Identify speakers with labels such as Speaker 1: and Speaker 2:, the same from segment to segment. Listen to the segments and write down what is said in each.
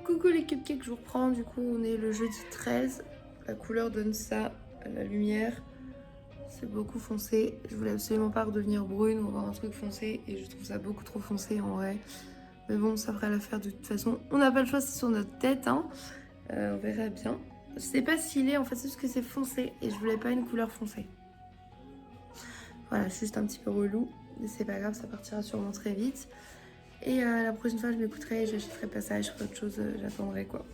Speaker 1: Coucou les cupcakes, je vous reprends. Du coup, on est le jeudi 13. La couleur donne ça, la lumière. C'est beaucoup foncé. Je voulais absolument pas redevenir brune ou avoir un truc foncé. Et je trouve ça beaucoup trop foncé en vrai. Mais bon, ça ferait l'affaire de toute façon. On n'a pas le choix, c'est sur notre tête. Hein. On verra bien. Je sais pas s'il est, en fait, c'est juste que c'est foncé. Et je voulais pas une couleur foncée. Voilà, juste un petit peu relou. Mais c'est pas grave, ça partira sûrement très vite. Et la prochaine fois, je m'écouterai, j'achèterai pas ça, je ferai autre chose, j'attendrai quoi.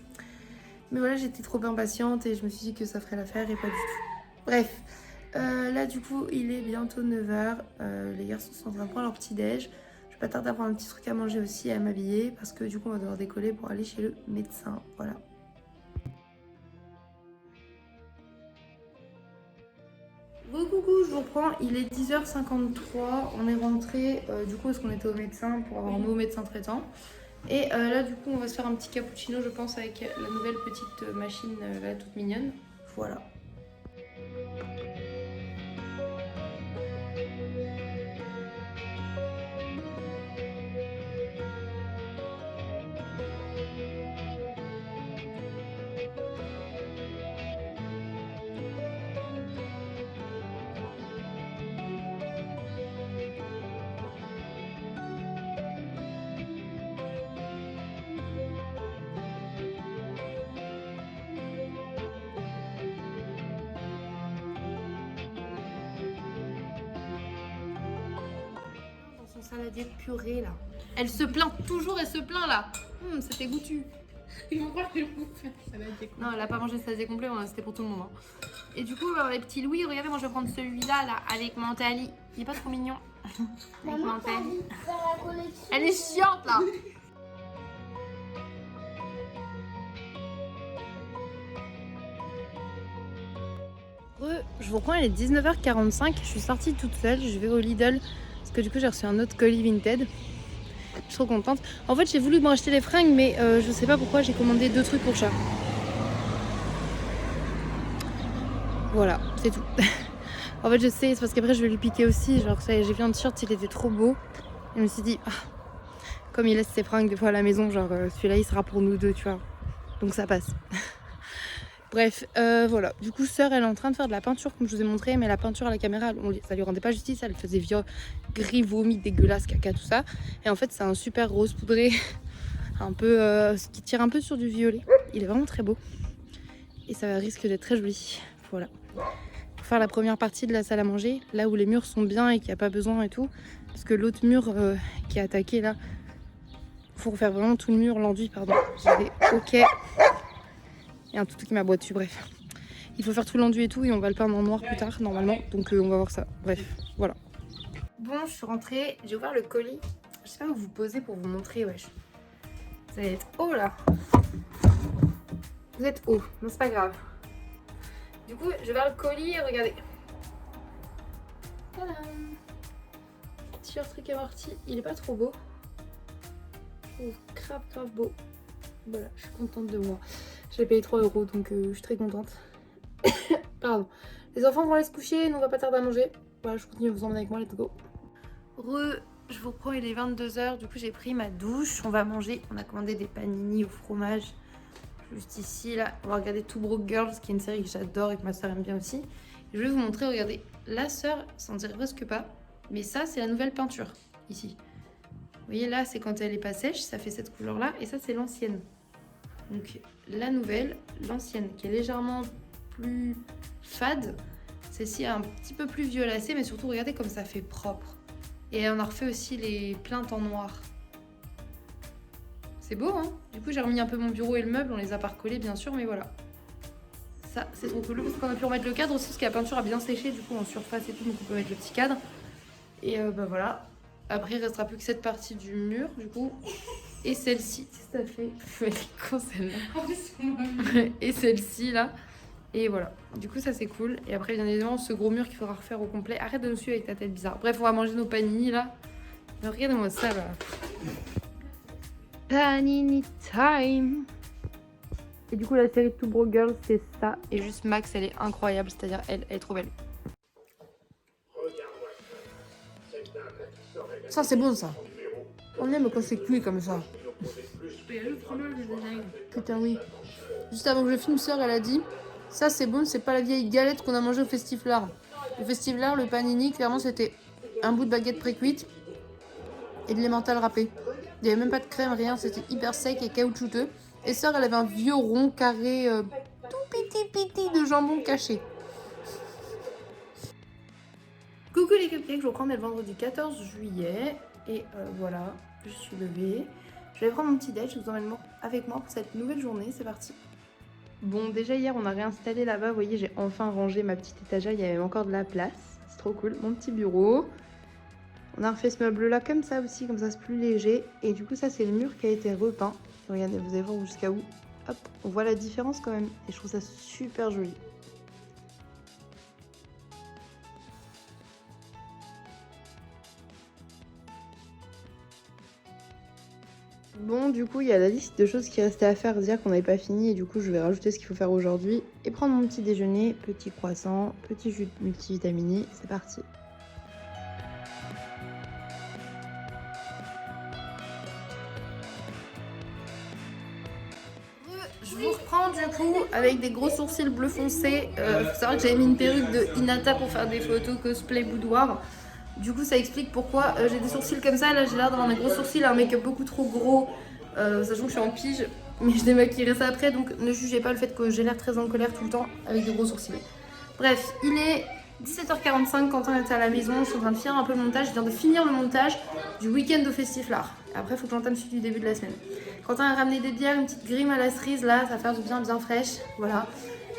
Speaker 1: Mais voilà, j'étais trop impatiente et je me suis dit que ça ferait l'affaire et pas du tout. Bref, là du coup, il est bientôt 9h. Les garçons sont en train de prendre leur petit-déj. Je vais pas tarder à prendre un petit truc à manger aussi et à m'habiller parce que du coup, on va devoir décoller pour aller chez le médecin. Voilà. Coucou, je vous reprends, il est 10h53, on est rentré du coup parce qu'on était au médecin pour avoir un nouveau médecin traitant. Et là du coup on va se faire un petit cappuccino je pense avec la nouvelle petite machine là toute mignonne. Voilà. Saladier purée là. Elle se plaint toujours, elle se plaint là. C'était goûtu. Non, elle a pas mangé saladier complet, c'était pour tout le monde. Hein. Et du coup, les petits Louis, regardez, moi je vais prendre celui-là là, avec Mentali. Il est pas trop mignon. Avec Mentali. Elle est chiante là. Je vous reprends, il est 19h45. Je suis sortie toute seule, je vais au Lidl. Parce que du coup, j'ai reçu un autre colis Vinted. Je suis trop contente. En fait, j'ai voulu me racheter les fringues, mais je sais pas pourquoi j'ai commandé 2 trucs pour chat. Voilà, c'est tout. En fait, je sais, c'est parce qu'après, je vais lui piquer aussi. Genre, j'ai vu un t-shirt, il était trop beau. Et je me suis dit, comme il laisse ses fringues des fois à la maison, genre celui-là, il sera pour nous deux, tu vois. Donc ça passe. Bref, voilà. Du coup, sœur, elle est en train de faire de la peinture, comme je vous ai montré. Mais la peinture à la caméra, ça lui rendait pas justice. Elle faisait gris, vomi, dégueulasse, caca, tout ça. Et en fait, c'est un super rose poudré. Un peu, qui tire un peu sur du violet. Il est vraiment très beau. Et ça risque d'être très joli. Voilà. Pour faire la première partie de la salle à manger, là où les murs sont bien et qu'il n'y a pas besoin et tout. Parce que l'autre mur qui est attaqué là, faut refaire vraiment tout le mur, l'enduit, pardon. J'ai des hoquets. Il y a un toutou qui m'aboie dessus, bref. Il faut faire tout l'enduit et tout et on va le peindre en noir plus tard normalement. Donc on va voir ça. Bref, voilà. Bon, je suis rentrée, j'ai ouvert le colis. Je sais pas où vous poser pour vous montrer, wesh. Vous allez être haut là. Vous êtes haut, mais c'est pas grave. Du coup, je vais vers le colis et regardez. Voilà. T-shirt Rick et Morty, il est pas trop beau. Je trouve grave beau. Voilà, je suis contente de moi. Je l'ai payé 3 € donc je suis très contente. Pardon. Les enfants vont aller se coucher, nous on va pas tarder à manger. Voilà, je continue à vous emmener avec moi, let's go. Je vous reprends, il est 22h, du coup j'ai pris ma douche, on va manger. On a commandé des panini au fromage. Juste ici, là, on va regarder Two Broke Girls, qui est une série que j'adore et que ma soeur aime bien aussi. Et je vais vous montrer, regardez, la soeur, ça en dirait presque pas, mais ça, c'est la nouvelle peinture, ici. Vous voyez, là, c'est quand elle est pas sèche, ça fait cette couleur-là, et ça, c'est l'ancienne. Donc, la nouvelle, l'ancienne, qui est légèrement plus fade. Celle-ci est un petit peu plus violacée, mais surtout, regardez comme ça fait propre. Et on a refait aussi les plaintes en noir. C'est beau, hein. Du coup, j'ai remis un peu mon bureau et le meuble. On les a pas recollés, bien sûr, mais voilà. Ça, c'est trop cool. Parce qu'on a pu remettre le cadre aussi, parce que la peinture a bien séché, du coup, en surface et tout. Donc, on peut mettre le petit cadre. Et bah voilà. Après, il restera plus que cette partie du mur, du coup. Et celle-ci. Qu'est-ce que ça fait? Elle est con, celle-là. Et celle-ci, là. Et voilà. Du coup, ça, c'est cool. Et après, bien évidemment, ce gros mur qu'il faudra refaire au complet. Arrête de nous suivre avec ta tête bizarre. Bref, on va manger nos panini, là. Mais regardez-moi ça, là. Panini time. Et du coup la série Two Broke Girls c'est ça. Et juste Max elle est incroyable, c'est-à-dire elle est trop belle. Ça c'est bon ça. On aime quand c'est cuit comme ça. Putain oui. Juste avant que je filme, sœur, elle a dit ça c'est bon, c'est pas la vieille galette qu'on a mangée au Festiflard. Le Festiflard, le panini, clairement c'était un bout de baguette pré-cuite et de l'emmental râpé. Il n'y avait même pas de crème, rien, c'était hyper sec et caoutchouteux. Et sœur, elle avait un vieux rond carré tout petit de jambon caché. Coucou les cupcakes, je reprends le vendredi 14 juillet et voilà, je suis levée. Je vais prendre mon petit déj, je vous emmène avec moi pour cette nouvelle journée, c'est parti. Bon, déjà hier on a réinstallé là-bas, vous voyez j'ai enfin rangé ma petite étagère, il y avait même encore de la place, c'est trop cool, mon petit bureau. On a refait ce meuble là comme ça aussi, comme ça c'est plus léger. Et du coup ça c'est le mur qui a été repeint. Regardez, vous allez voir jusqu'à où. Hop, on voit la différence quand même. Et je trouve ça super joli. Bon, du coup, il y a la liste de choses qui restaient à faire, dire qu'on n'avait pas fini. Et du coup, je vais rajouter ce qu'il faut faire aujourd'hui. Et prendre mon petit déjeuner, petit croissant, petit jus multivitaminé. C'est parti. Je vous reprends du coup avec des gros sourcils bleu foncé. Faut savoir que j'avais mis une perruque de Hinata pour faire des photos cosplay boudoir. Du coup ça explique pourquoi j'ai des sourcils comme ça. Là j'ai l'air d'avoir des gros sourcils, un make-up beaucoup trop gros, sachant que je suis en pige. Mais je démaquillerai ça après, donc ne jugez pas le fait que j'ai l'air très en colère tout le temps avec des gros sourcils. Bref, il est 17h45, Quentin est à la maison, je suis en train de finir un peu le montage. Je viens de finir le montage du week-end au Festiflard. Après, il faut que j'entame celui du début de la semaine. Quentin a ramené des bières, une petite grime à la cerise, là, ça va faire du bien fraîche. Voilà.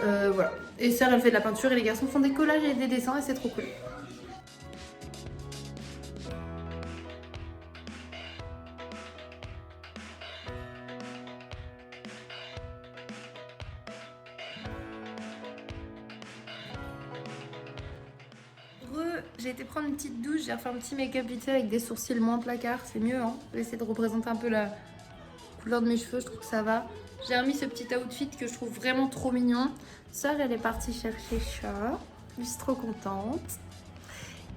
Speaker 1: Voilà. Et sœur, elle fait de la peinture et les garçons font des collages et des dessins et c'est trop cool. J'ai été prendre une petite douche, j'ai refait un petit make-up vite fait avec des sourcils moins placards, c'est mieux hein. Je vais essayer de représenter un peu la couleur de mes cheveux, je trouve que ça va. J'ai remis ce petit outfit que je trouve vraiment trop mignon. Sœur, elle est partie chercher chat, je suis trop contente.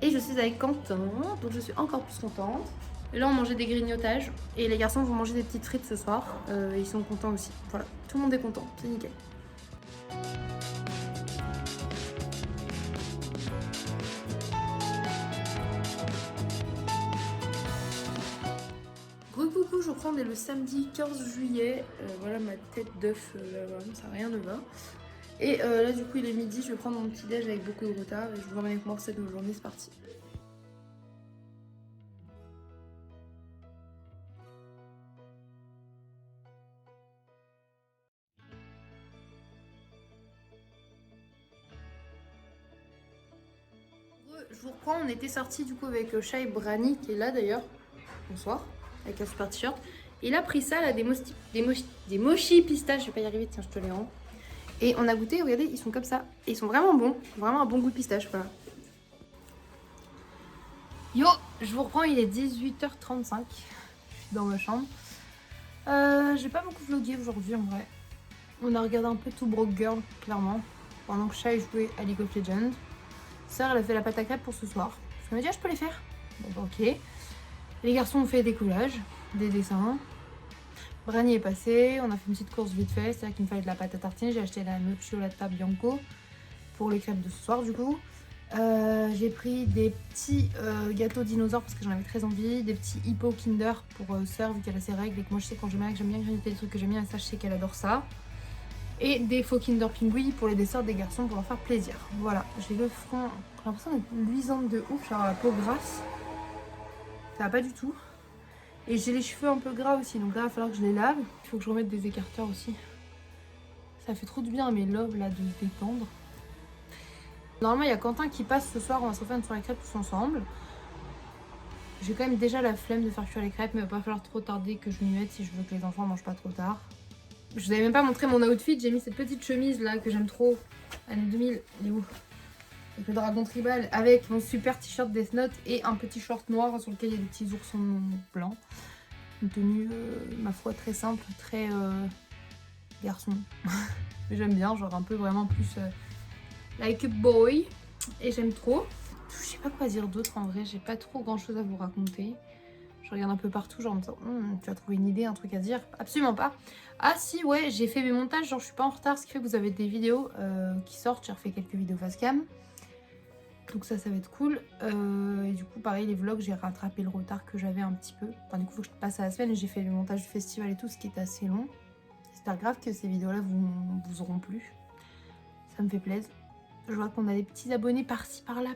Speaker 1: Et je suis avec Quentin, donc je suis encore plus contente. Et là on mangeait des grignotages et les garçons vont manger des petites frites ce soir, ils sont contents aussi. Voilà, tout le monde est content, c'est nickel. Coucou, je reprends dès le samedi 15 juillet. Voilà ma tête d'œuf, ça rien ne va. Et là du coup il est midi, je vais prendre mon petit déj avec beaucoup de retard et je vous emmène avec moi pour cette nouvelle journée, c'est parti. Je vous reprends, on était sortis du coup avec Shai Brani qui est là d'ailleurs. Bonsoir, avec un super t-shirt. Il a pris ça là, des mochis pistaches, je vais pas y arriver, tiens je te les rends. Et on a goûté, regardez, ils sont comme ça. Et ils sont vraiment bons, vraiment un bon goût de pistache, voilà. Yo, je vous reprends, il est 18h35. Je suis dans ma chambre. J'ai pas beaucoup vlogué aujourd'hui en vrai. On a regardé un peu Two Broke Girl, clairement. Pendant que Shai jouait à League of Legends. Sœur, elle a fait la pâte à crêpes pour ce soir. Elle m'a dit, ah, je peux les faire. Bon, bah, ok. Les garçons ont fait des collages, des dessins. Brani est passé, on a fait une petite course vite fait, c'est-à-dire qu'il me fallait de la pâte à tartiner. J'ai acheté la nocciolata bianco pour les crêpes de ce soir du coup. J'ai pris des petits gâteaux dinosaures parce que j'en avais très envie, des petits hippo Kinder pour sœur vu qu'elle a ses règles et que moi je sais quand j'aime bien grignoter des trucs que j'aime bien et ça je sais qu'elle adore ça. Et des faux Kinder Pingui pour les desserts des garçons pour leur faire plaisir. Voilà, j'ai le front, j'ai l'impression d'être luisante de ouf, genre la peau grasse. Ça va pas du tout. Et j'ai les cheveux un peu gras aussi, donc là il va falloir que je les lave. Il faut que je remette des écarteurs aussi. Ça fait trop du bien à mes lobes là de se détendre. Normalement il y a Quentin qui passe ce soir, on va se refaire une soirée crêpes tous ensemble. J'ai quand même déjà la flemme de faire cuire les crêpes, mais il va pas falloir trop tarder que je m'y mette si je veux que les enfants mangent pas trop tard. Je vous avais même pas montré mon outfit, j'ai mis cette petite chemise là que j'aime trop. Année 2000, il est où? Avec le dragon tribal, avec mon super t-shirt Death Note et un petit short noir sur lequel il y a des petits oursons blancs. Une tenue, ma foi, très simple, très garçon. Mais j'aime bien, genre un peu vraiment plus like a boy. Et j'aime trop. Je sais pas quoi dire d'autre en vrai, j'ai pas trop grand chose à vous raconter. Je regarde un peu partout, genre en me disant tu as trouvé une idée, un truc à dire. Absolument pas. Ah si, ouais, j'ai fait mes montages, genre je suis pas en retard, ce qui fait que vous avez des vidéos qui sortent. J'ai refait quelques vidéos face cam. Donc ça va être cool. Et du coup, pareil, les vlogs, j'ai rattrapé le retard que j'avais un petit peu. Enfin, du coup, faut que je passe à la semaine et j'ai fait le montage du festival et tout, ce qui est assez long. J'espère grave que ces vidéos-là vous auront plu. Ça me fait plaisir. Je vois qu'on a des petits abonnés par-ci, par-là,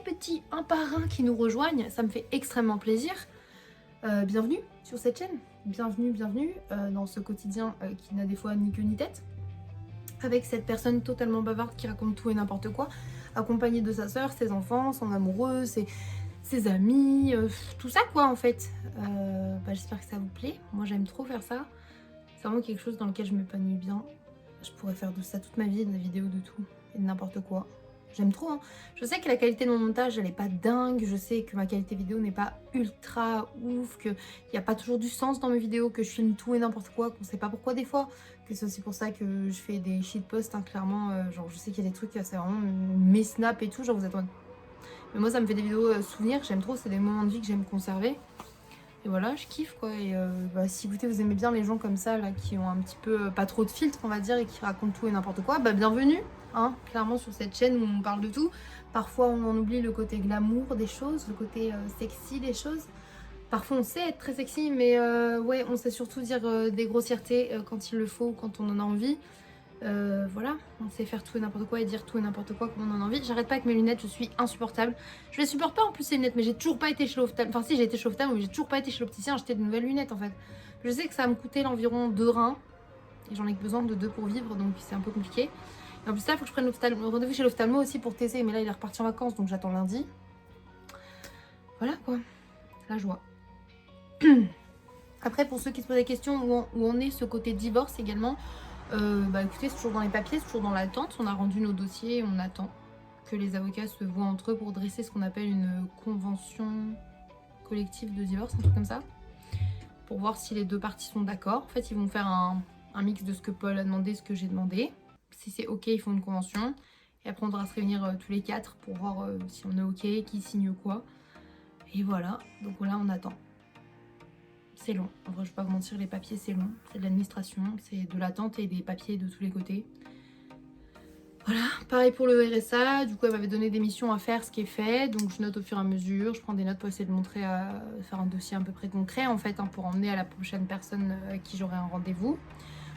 Speaker 1: petits, un par un qui nous rejoignent. Ça me fait extrêmement plaisir. Bienvenue sur cette chaîne. Bienvenue dans ce quotidien qui n'a des fois ni queue ni tête. Avec cette personne totalement bavarde qui raconte tout et n'importe quoi, accompagnée de sa sœur, ses enfants, son amoureux, ses amis, tout ça quoi en fait. J'espère que ça vous plaît. Moi j'aime trop faire ça. C'est vraiment quelque chose dans lequel je m'épanouis bien. Je pourrais faire de ça toute ma vie, de la vidéo, de tout et de n'importe quoi. J'aime trop, hein. Je sais que la qualité de mon montage, elle est pas dingue. Je sais que ma qualité vidéo n'est pas ultra ouf, qu'il n'y a pas toujours du sens dans mes vidéos, que je filme tout et n'importe quoi, qu'on sait pas pourquoi des fois. Que c'est aussi pour ça que je fais des shitposts, hein, clairement. Genre, je sais qu'il y a des trucs, c'est vraiment mes snaps et tout, genre vous êtes en... Mais moi, ça me fait des vidéos souvenirs, j'aime trop, c'est des moments de vie que j'aime conserver. Et voilà, je kiffe quoi. Et si écoutez, vous aimez bien les gens comme ça, là, qui ont un petit peu pas trop de filtre, on va dire, et qui racontent tout et n'importe quoi, bienvenue, hein, clairement sur cette chaîne où on parle de tout. Parfois, on en oublie le côté glamour des choses, le côté sexy des choses. Parfois, on sait être très sexy, mais ouais, on sait surtout dire des grossièretés quand il le faut, quand on en a envie. Voilà, on sait faire tout et n'importe quoi et dire tout et n'importe quoi comme on en a envie. J'arrête pas avec mes lunettes, je suis insupportable. Je les supporte pas en plus ces lunettes, mais j'ai toujours pas été chez l'ophtalmo. Enfin si, j'ai été chez l'ophtalmo, mais j'ai toujours pas été chez l'opticien acheter de nouvelles lunettes en fait. Je sais que ça va me coûter l'environ 2 reins. Et j'en ai besoin de 2 pour vivre, donc c'est un peu compliqué. Et en plus là, il faut que je prenne le rendez-vous chez l'ophtalmo aussi pour tester. Mais là, il est reparti en vacances, donc j'attends lundi. Voilà quoi, c'est la joie. Après, pour ceux qui se posent la question où on est ce côté divorce également, écoutez, c'est toujours dans les papiers, c'est toujours dans l'attente. On a rendu nos dossiers, on attend que les avocats se voient entre eux pour dresser ce qu'on appelle une convention collective de divorce, un truc comme ça, pour voir si les deux parties sont d'accord. En fait, ils vont faire un mix de ce que Paul a demandé, ce que j'ai demandé. Si c'est ok, ils font une convention. Et après, on devra se réunir tous les 4 pour voir si on est ok, qui signe quoi. Et voilà, donc là, on attend. C'est long. En vrai, je vais pas vous mentir, les papiers, c'est long. C'est de l'administration, c'est de l'attente et des papiers de tous les côtés. Voilà, pareil pour le RSA. Du coup, elle m'avait donné des missions à faire, ce qui est fait. Donc, je note au fur et à mesure. Je prends des notes pour essayer de montrer, faire un dossier à peu près concret, en fait, hein, pour emmener à la prochaine personne avec qui j'aurai un rendez-vous.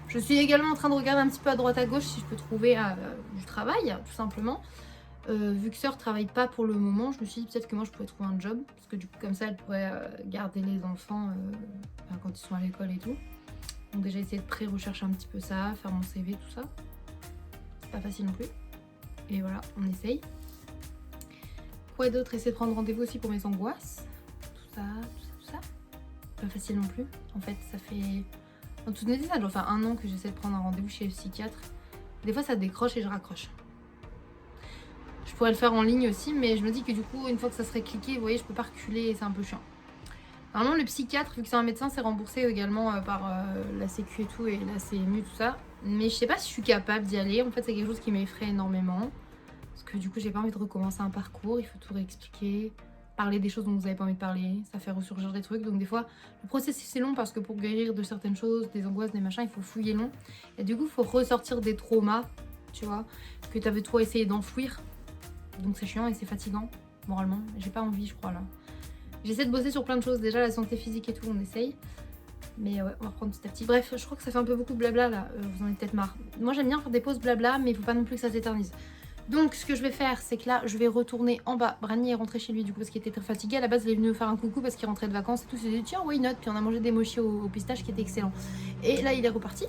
Speaker 1: Je suis également en train de regarder un petit peu à droite à gauche si je peux trouver du travail, tout simplement. Vu que Sœur travaille pas pour le moment, je me suis dit peut-être que moi je pourrais trouver un job, parce que du coup comme ça elle pourrait garder les enfants quand ils sont à l'école et tout. Donc déjà essayer de pré-rechercher un petit peu ça, faire mon CV, tout ça. C'est pas facile non plus. Et voilà, on essaye. Quoi d'autre? Essayer de prendre rendez-vous aussi pour mes angoisses. Tout ça. Pas facile non plus. En fait ça fait... En toute honnêteté ça doit faire 1 an que j'essaie de prendre un rendez-vous chez le psychiatre. Des fois ça décroche et je raccroche. Je pourrais le faire en ligne aussi, mais je me dis que du coup, une fois que ça serait cliqué, vous voyez, je peux pas reculer et c'est un peu chiant. Normalement, le psychiatre, vu que c'est un médecin, c'est remboursé également par la Sécu et tout, et la CMU, tout ça. Mais je sais pas si je suis capable d'y aller. En fait, c'est quelque chose qui m'effraie énormément. Parce que du coup, j'ai pas envie de recommencer un parcours, il faut tout réexpliquer. Parler des choses dont vous avez pas envie de parler, ça fait ressurgir des trucs. Donc des fois, le processus est long parce que pour guérir de certaines choses, des angoisses, des machins, il faut fouiller long. Et du coup, il faut ressortir des traumas, tu vois, que tu avais toi essayé d'enfouir. Donc c'est chiant et c'est fatigant, moralement. J'ai pas envie, je crois, là. J'essaie de bosser sur plein de choses. Déjà, la santé physique et tout, on essaye. Mais ouais, on va reprendre petit à petit. Bref, je crois que ça fait un peu beaucoup de blabla, là. Vous en avez peut-être marre. Moi, j'aime bien faire des pauses blabla, mais il faut pas non plus que ça s'éternise. Donc, ce que je vais faire, c'est que là, je vais retourner en bas. Brani est rentré chez lui, du coup, parce qu'il était très fatigué. À la base, il est venu me faire un coucou parce qu'il rentrait de vacances et tout. Il s'est dit, tiens, why not? Puis on a mangé des mochis au pistache qui étaient excellents. Et là, il est reparti.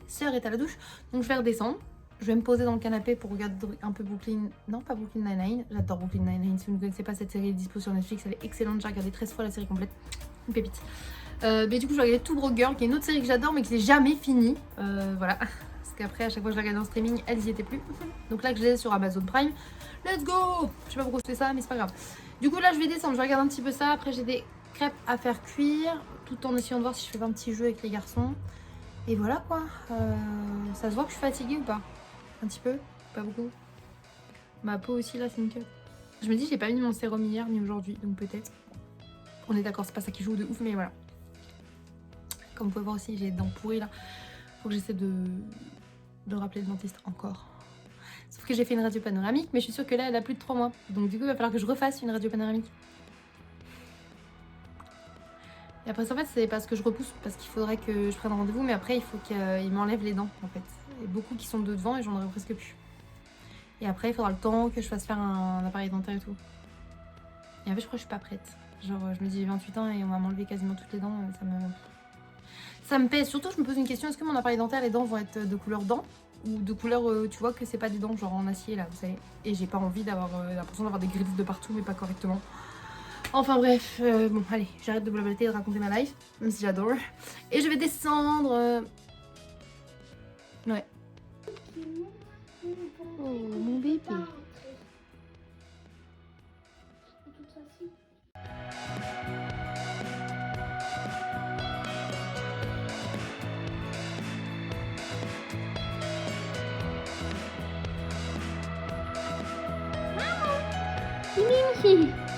Speaker 1: Sœur est à la douche. Donc, je vais redescendre. Je vais me poser dans le canapé pour regarder un peu Brooklyn... Non, pas Brooklyn Nine-Nine. J'adore Brooklyn Nine-Nine. Si vous ne connaissez pas cette série, elle est dispo sur Netflix. Elle est excellente. J'ai regardé 13 fois la série complète. Une pépite. Mais du coup, je vais regarder Two Broke Girl, qui est une autre série que j'adore, mais qui n'est jamais finie. Voilà. Parce qu'après, à chaque fois que je la regardais en streaming, elles y étaient plus. Donc là, que je les ai sur Amazon Prime. Let's go! Je sais pas pourquoi je fais ça, mais c'est pas grave. Du coup, là, je vais descendre. Je vais regarder un petit peu ça. Après, j'ai des crêpes à faire cuire. Tout en essayant de voir si je fais un petit jeu avec les garçons. Et voilà, quoi. Ça se voit que je suis fatiguée ou pas? Un petit peu, pas beaucoup. Ma peau aussi là, c'est nickel. Je me dis, j'ai pas mis mon sérum hier ni aujourd'hui, donc peut-être. On est d'accord, c'est pas ça qui joue de ouf, mais voilà. Comme vous pouvez voir aussi, j'ai les dents pourries là. Faut que j'essaie de rappeler le dentiste encore. Sauf que j'ai fait une radio panoramique, mais je suis sûre que là, elle a plus de 3 mois. Donc du coup, il va falloir que je refasse une radio panoramique. Et après, en fait, c'est parce que je repousse, parce qu'il faudrait que je prenne rendez-vous, mais après, il faut qu'il m'enlève les dents, en fait. Il y a beaucoup qui sont de devant et j'en aurai presque plus. Et après, il faudra le temps que je fasse faire un appareil dentaire et tout. Et en fait, je crois que je suis pas prête. Genre, je me dis, j'ai 28 ans et on va m'enlever quasiment toutes les dents, ça me pèse. Surtout, je me pose une question, est-ce que mon appareil dentaire, les dents vont être de couleur dents ou de couleur, tu vois, que c'est pas des dents, genre en acier, là, vous savez. Et j'ai pas envie d'avoir l'impression d'avoir des griffes de partout, mais pas correctement. Enfin bref, bon, allez, j'arrête de blablater et de raconter ma life, même si j'adore. Et je vais descendre. Ouais. Oh, mon bébé. Mimi.